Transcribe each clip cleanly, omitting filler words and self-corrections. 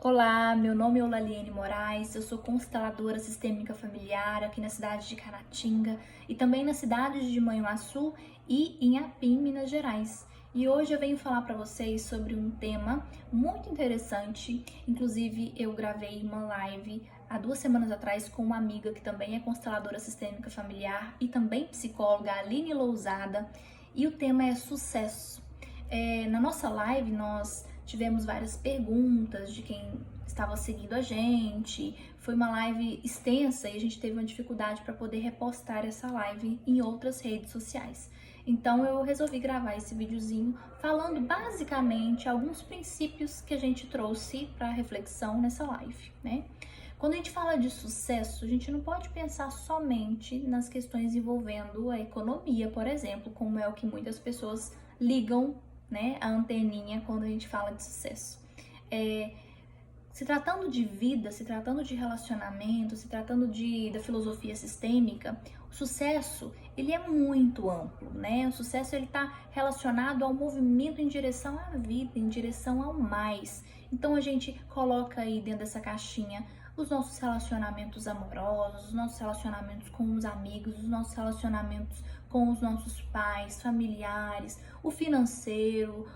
Olá, meu nome é Olaliene Moraes, eu sou consteladora sistêmica familiar aqui na cidade de Caratinga e também na cidade de Manhuaçu e em Apim, Minas Gerais. E hoje eu venho falar para vocês sobre um tema muito interessante. Inclusive, eu gravei uma live há 2 semanas atrás com uma amiga que também é consteladora sistêmica familiar e também psicóloga, Aline Lousada, e o tema é sucesso. Na nossa live, nós tivemos várias perguntas de quem estava seguindo a gente. Foi uma live extensa e a gente teve uma dificuldade para poder repostar essa live em outras redes sociais. Então eu resolvi gravar esse videozinho falando basicamente alguns princípios que a gente trouxe para reflexão nessa live, né? Quando a gente fala de sucesso, a gente não pode pensar somente nas questões envolvendo a economia, por exemplo, como é o que muitas pessoas ligam, né, a anteninha quando a gente fala de sucesso. Se tratando de vida, se tratando de relacionamento, se tratando da filosofia sistêmica, o sucesso, ele é muito amplo, né? O sucesso, ele está relacionado ao movimento em direção à vida, em direção ao mais. Então, a gente coloca aí dentro dessa caixinha os nossos relacionamentos amorosos, os nossos relacionamentos com os amigos, os nossos relacionamentos com os nossos pais, familiares, o financeiro,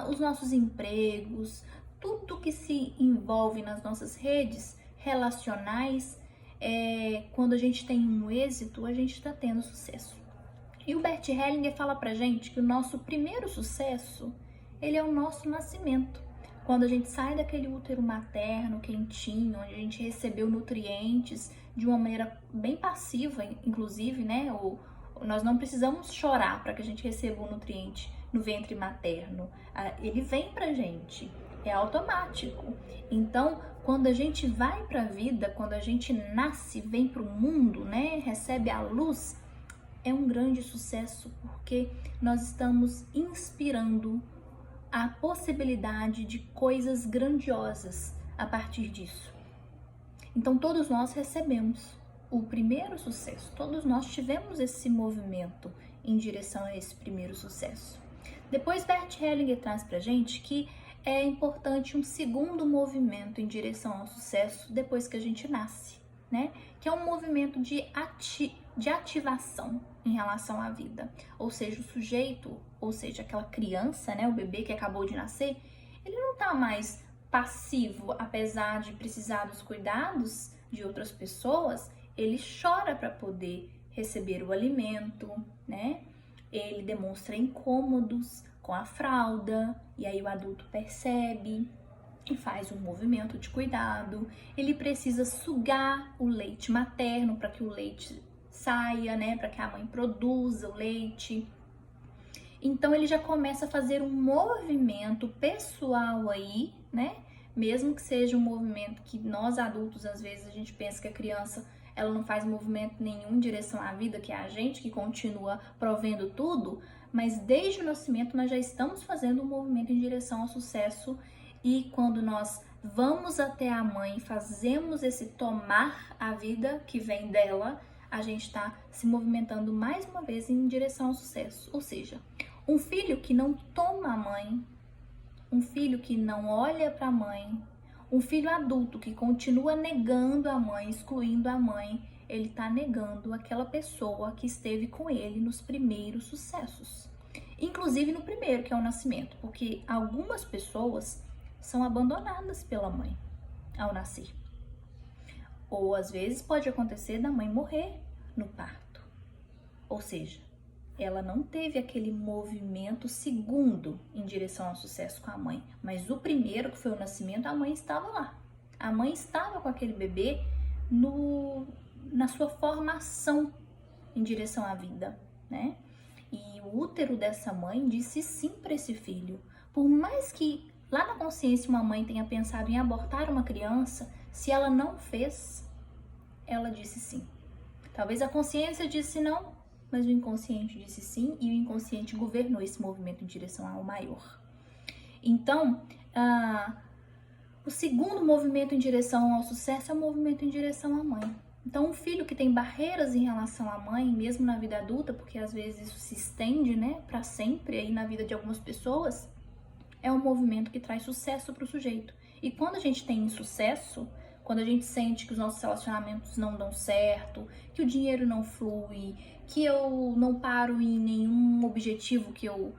os nossos empregos, tudo que se envolve nas nossas redes relacionais. Quando a gente tem um êxito, a gente está tendo sucesso. E o Bert Hellinger fala pra gente que o nosso primeiro sucesso, ele é o nosso nascimento. Quando a gente sai daquele útero materno quentinho, onde a gente recebeu nutrientes de uma maneira bem passiva, inclusive, né? Nós não precisamos chorar para que a gente receba o nutriente no ventre materno. Ele vem pra gente, é automático. Então, quando a gente vai para a vida, quando a gente nasce, vem para o mundo, né? Recebe a luz, é um grande sucesso, porque nós estamos inspirando a possibilidade de coisas grandiosas a partir disso. Então todos nós recebemos o primeiro sucesso, todos nós tivemos esse movimento em direção a esse primeiro sucesso. Depois Bert Hellinger traz pra gente que é importante um segundo movimento em direção ao sucesso depois que a gente nasce, né? Que é um movimento de ativação em relação à vida. Ou seja, o sujeito, ou seja, aquela criança, né, o bebê que acabou de nascer, ele não tá mais passivo, apesar de precisar dos cuidados de outras pessoas, ele chora para poder receber o alimento, né? Ele demonstra incômodos com a fralda, e aí o adulto percebe e faz um movimento de cuidado. Ele precisa sugar o leite materno para que o leite saia, né, para que a mãe produza o leite. Então ele já começa a fazer um movimento pessoal aí, né? Mesmo que seja um movimento que nós adultos, às vezes, a gente pensa que a criança, ela não faz movimento nenhum em direção à vida, que é a gente que continua provendo tudo, mas desde o nascimento nós já estamos fazendo um movimento em direção ao sucesso. E quando nós vamos até a mãe, fazemos esse tomar a vida que vem dela, a gente está se movimentando mais uma vez em direção ao sucesso. Ou seja, um filho que não toma a mãe, um filho que não olha para a mãe, um filho adulto que continua negando a mãe, excluindo a mãe, ele está negando aquela pessoa que esteve com ele nos primeiros sucessos. Inclusive no primeiro, que é o nascimento, porque algumas pessoas são abandonadas pela mãe ao nascer. Ou às vezes pode acontecer da mãe morrer no parto. Ou seja, ela não teve aquele movimento segundo em direção ao sucesso com a mãe. Mas o primeiro, que foi o nascimento, a mãe estava lá. A mãe estava com aquele bebê na sua formação em direção à vida, né? E o útero dessa mãe disse sim para esse filho. Por mais que lá na consciência uma mãe tenha pensado em abortar uma criança, se ela não fez, ela disse sim. Talvez a consciência disse não, mas o inconsciente disse sim, e o inconsciente governou esse movimento em direção ao maior. Então, o segundo movimento em direção ao sucesso é o movimento em direção à mãe. Então, um filho que tem barreiras em relação à mãe, mesmo na vida adulta, porque às vezes isso se estende, né, para sempre aí na vida de algumas pessoas, é um movimento que traz sucesso para o sujeito. E quando a gente tem insucesso, quando a gente sente que os nossos relacionamentos não dão certo, que o dinheiro não flui, que eu não paro em nenhum objetivo que eu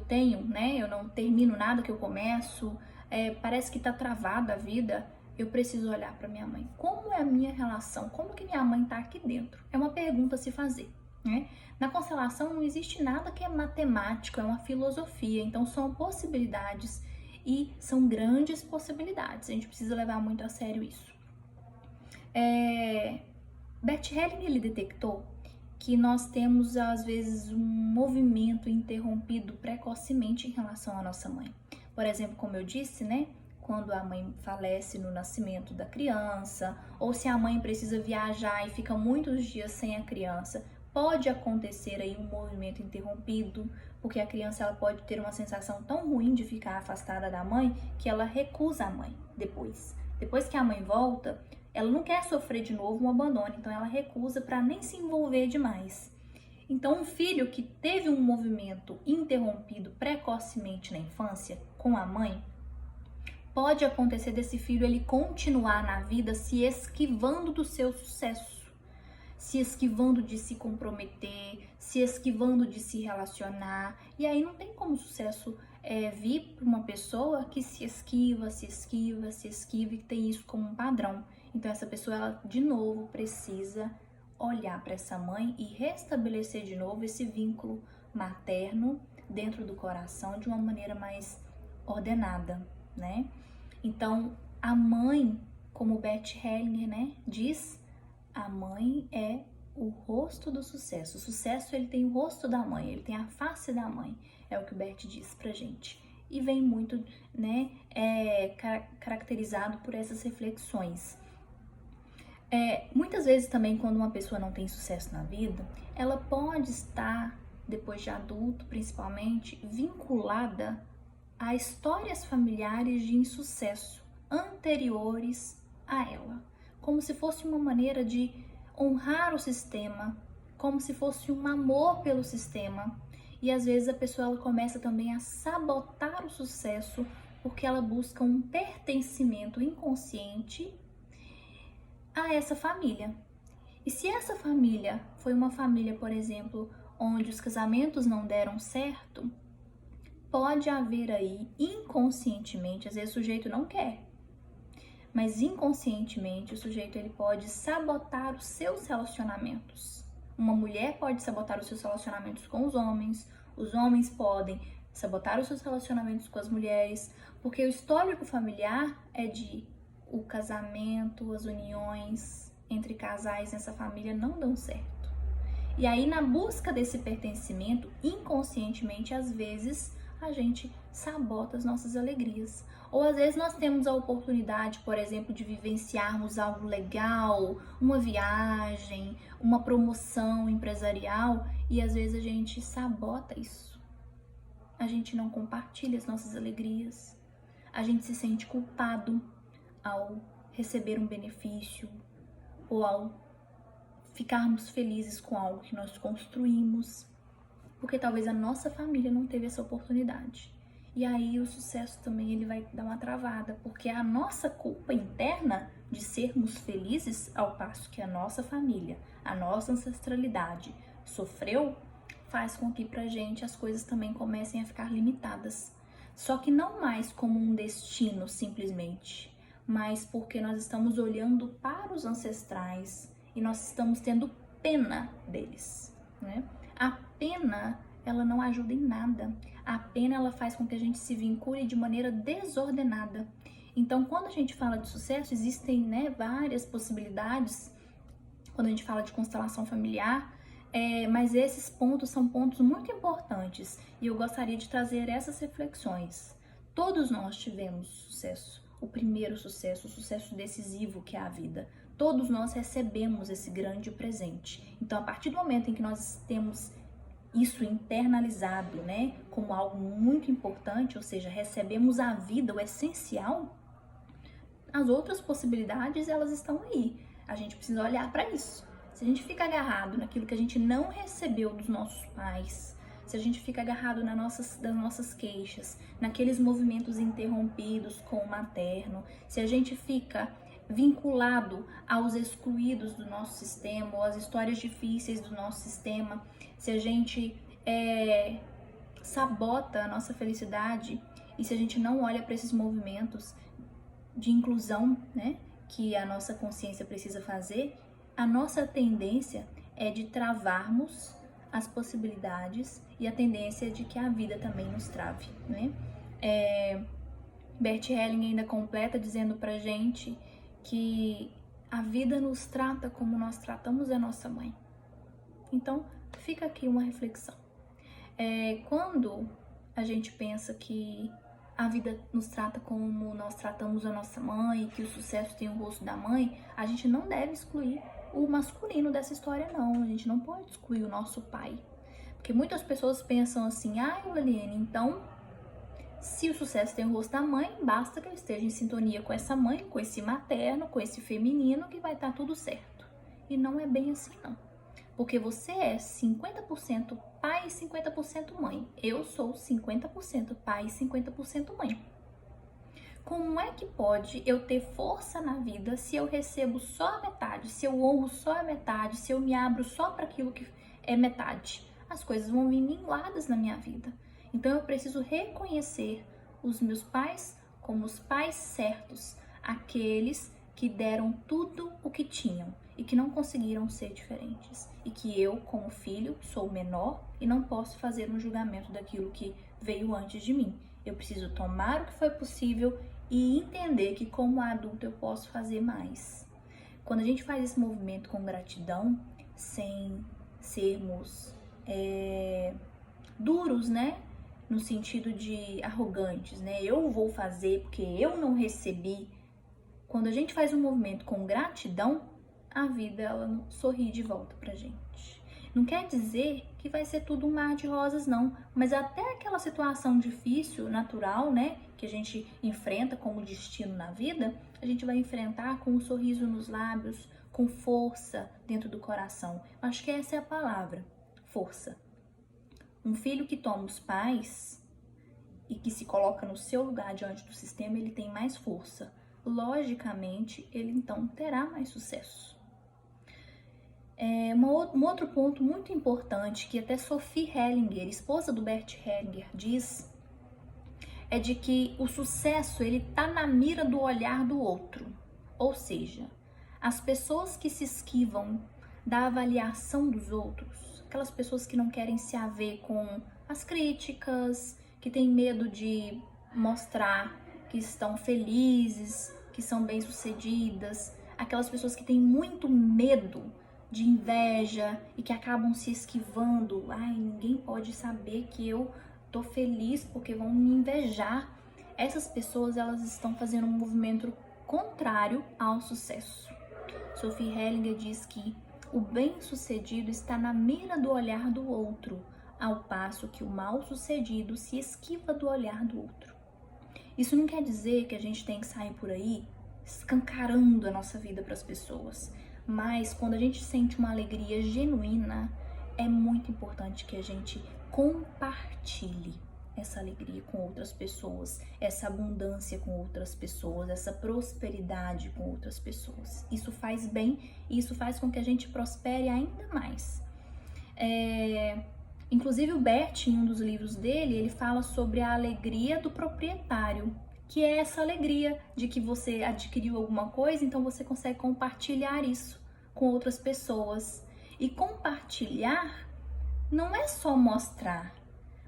tenho, né? Eu não termino nada que eu começo, parece que tá travada a vida. Eu preciso olhar para minha mãe. Como é a minha relação? Como que minha mãe tá aqui dentro? É uma pergunta a se fazer, né? Na constelação não existe nada que é matemático, é uma filosofia. Então são possibilidades e são grandes possibilidades. A gente precisa levar muito a sério isso. Bert Helling, ele detectou que nós temos às vezes um movimento interrompido precocemente em relação à nossa mãe. Por exemplo, como eu disse, né? Quando a mãe falece no nascimento da criança, ou se a mãe precisa viajar e fica muitos dias sem a criança, pode acontecer aí um movimento interrompido, porque a criança ela pode ter uma sensação tão ruim de ficar afastada da mãe que ela recusa a mãe depois. Depois que a mãe volta, ela não quer sofrer de novo um abandono, então ela recusa para nem se envolver demais. Então, um filho que teve um movimento interrompido precocemente na infância com a mãe, pode acontecer desse filho ele continuar na vida se esquivando do seu sucesso, se esquivando de se comprometer, se esquivando de se relacionar. E aí não tem como o sucesso vir para uma pessoa que se esquiva, e que tem isso como um padrão. Então essa pessoa, ela de novo precisa olhar para essa mãe e restabelecer de novo esse vínculo materno dentro do coração de uma maneira mais ordenada, né? Então, a mãe, como Bert Hellinger, né, diz, a mãe é o rosto do sucesso. O sucesso, ele tem o rosto da mãe, ele tem a face da mãe, é o que o Bert diz pra gente. E vem muito, né, caracterizado por essas reflexões. Muitas vezes também, quando uma pessoa não tem sucesso na vida, ela pode estar, depois de adulto principalmente, vinculada a histórias familiares de insucesso anteriores a ela, como se fosse uma maneira de honrar o sistema, como se fosse um amor pelo sistema. E às vezes a pessoa ela começa também a sabotar o sucesso porque ela busca um pertencimento inconsciente a essa família. E se essa família foi uma família, por exemplo, onde os casamentos não deram certo, pode haver aí inconscientemente, às vezes o sujeito não quer, mas inconscientemente o sujeito ele pode sabotar os seus relacionamentos. Uma mulher pode sabotar os seus relacionamentos com os homens podem sabotar os seus relacionamentos com as mulheres, porque o histórico familiar é de o casamento, as uniões entre casais nessa família não dão certo. E aí na busca desse pertencimento, inconscientemente, às vezes, a gente sabota as nossas alegrias. Ou às vezes nós temos a oportunidade, por exemplo, de vivenciarmos algo legal, uma viagem, uma promoção empresarial, e às vezes a gente sabota isso. A gente não compartilha as nossas alegrias. A gente se sente culpado ao receber um benefício ou ao ficarmos felizes com algo que nós construímos, porque talvez a nossa família não teve essa oportunidade. E aí o sucesso também ele vai dar uma travada, porque a nossa culpa interna de sermos felizes, ao passo que a nossa família, a nossa ancestralidade sofreu, faz com que pra gente as coisas também comecem a ficar limitadas. Só que não mais como um destino simplesmente, mas porque nós estamos olhando para os ancestrais e nós estamos tendo pena deles, né? A pena, ela não ajuda em nada. A pena, ela faz com que a gente se vincule de maneira desordenada. Então, quando a gente fala de sucesso, existem, né, várias possibilidades quando a gente fala de constelação familiar, mas esses pontos são pontos muito importantes e eu gostaria de trazer essas reflexões. Todos nós tivemos sucesso. O primeiro sucesso, o sucesso decisivo que é a vida. Todos nós recebemos esse grande presente. Então, a partir do momento em que nós temos isso internalizado, né, como algo muito importante, ou seja, recebemos a vida, o essencial, as outras possibilidades, elas estão aí. A gente precisa olhar para isso. Se a gente fica agarrado naquilo que a gente não recebeu dos nossos pais, se a gente fica agarrado das nossas queixas, naqueles movimentos interrompidos com o materno, se a gente fica vinculado aos excluídos do nosso sistema, ou às histórias difíceis do nosso sistema, se a gente sabota a nossa felicidade e se a gente não olha para esses movimentos de inclusão, né, que a nossa consciência precisa fazer, a nossa tendência é de travarmos as possibilidades e a tendência de que a vida também nos trave, né? Bert Hellinger ainda completa dizendo pra gente que a vida nos trata como nós tratamos a nossa mãe. Então, fica aqui uma reflexão. Quando a gente pensa que a vida nos trata como nós tratamos a nossa mãe, que o sucesso tem o rosto da mãe, a gente não deve excluir o masculino dessa história, não. A gente não pode excluir o nosso pai. Porque muitas pessoas pensam assim, Laliane, então, se o sucesso tem o rosto da mãe, basta que eu esteja em sintonia com essa mãe, com esse materno, com esse feminino, que vai estar tudo certo. E não é bem assim, não. Porque você é 50% pai e 50% mãe. Eu sou 50% pai e 50% mãe. Como é que pode eu ter força na vida se eu recebo só a metade, se eu honro só a metade, se eu me abro só para aquilo que é metade? As coisas vão vir minguadas na minha vida. Então eu preciso reconhecer os meus pais como os pais certos, aqueles que deram tudo o que tinham e que não conseguiram ser diferentes. E que eu, como filho, sou menor e não posso fazer um julgamento daquilo que veio antes de mim. Eu preciso tomar o que foi possível e entender que como adulto eu posso fazer mais. Quando a gente faz esse movimento com gratidão, sem sermos duros, né? No sentido de arrogantes, né? Eu vou fazer porque eu não recebi. Quando a gente faz um movimento com gratidão, a vida ela sorri de volta pra gente. Não quer dizer que vai ser tudo um mar de rosas, não. Mas até aquela situação difícil, natural, né? Que a gente enfrenta como destino na vida, a gente vai enfrentar com um sorriso nos lábios, com força dentro do coração. Acho que essa é a palavra, força. Um filho que toma os pais e que se coloca no seu lugar diante do sistema, ele tem mais força. Logicamente, ele então terá mais sucesso. Um outro ponto muito importante que até Sophie Hellinger, esposa do Bert Hellinger, diz é de que o sucesso ele tá na mira do olhar do outro. Ou seja, as pessoas que se esquivam da avaliação dos outros, aquelas pessoas que não querem se haver com as críticas, que têm medo de mostrar que estão felizes, que são bem-sucedidas, aquelas pessoas que têm muito medo de inveja e que acabam se esquivando. Ninguém pode saber que eu tô feliz porque vão me invejar. Essas pessoas, elas estão fazendo um movimento contrário ao sucesso. Sophie Hellinger diz que o bem-sucedido está na mira do olhar do outro, ao passo que o mal-sucedido se esquiva do olhar do outro. Isso não quer dizer que a gente tem que sair por aí escancarando a nossa vida para as pessoas, mas quando a gente sente uma alegria genuína, é muito importante que a gente compartilhe essa alegria com outras pessoas, essa abundância com outras pessoas, essa prosperidade com outras pessoas. Isso faz bem e isso faz com que a gente prospere ainda mais. Inclusive o Bert, em um dos livros dele, ele fala sobre a alegria do proprietário, que é essa alegria de que você adquiriu alguma coisa, então você consegue compartilhar isso com outras pessoas. E compartilhar não é só mostrar,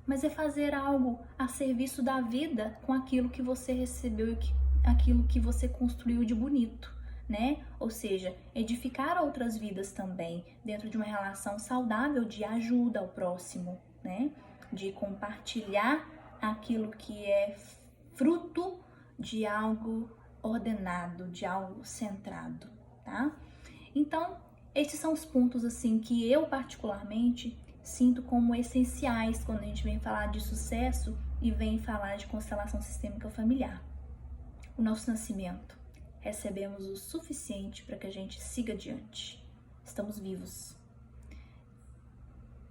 mas é fazer algo a serviço da vida com aquilo que você recebeu e aquilo que você construiu de bonito, né? Ou seja, edificar outras vidas também dentro de uma relação saudável de ajuda ao próximo, né? De compartilhar aquilo que é fruto de algo ordenado, de algo centrado, tá? Então, esses são os pontos assim que eu particularmente sinto como essenciais quando a gente vem falar de sucesso e vem falar de constelação sistêmica familiar. O nosso nascimento, recebemos o suficiente para que a gente siga adiante. Estamos vivos.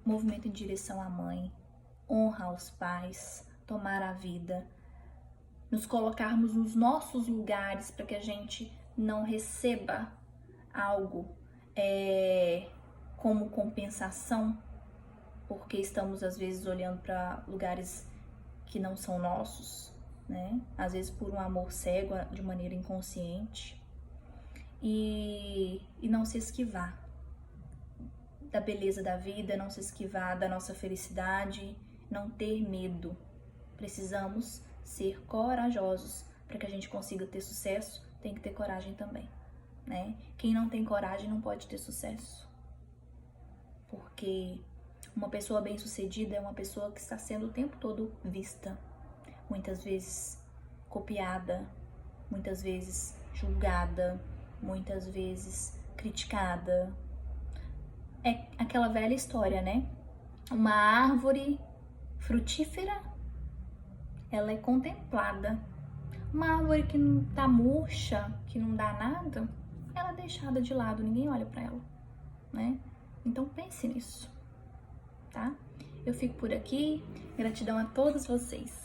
Movimento em direção à mãe, honra aos pais, tomar a vida, nos colocarmos nos nossos lugares para que a gente não receba algo como compensação, porque estamos às vezes olhando para lugares que não são nossos, né? Às vezes por um amor cego, de maneira inconsciente, e não se esquivar da beleza da vida, não se esquivar da nossa felicidade, não ter medo. Precisamos ser corajosos. Para que a gente consiga ter sucesso, tem que ter coragem também, né? Quem não tem coragem não pode ter sucesso. Porque uma pessoa bem-sucedida é uma pessoa que está sendo o tempo todo vista, muitas vezes copiada, muitas vezes julgada, muitas vezes criticada. É aquela velha história, né? Uma árvore frutífera, ela é contemplada. Uma árvore que não tá murcha, que não dá nada, ela é deixada de lado, ninguém olha para ela, né? Então pense nisso, tá? Eu fico por aqui, gratidão a todos vocês.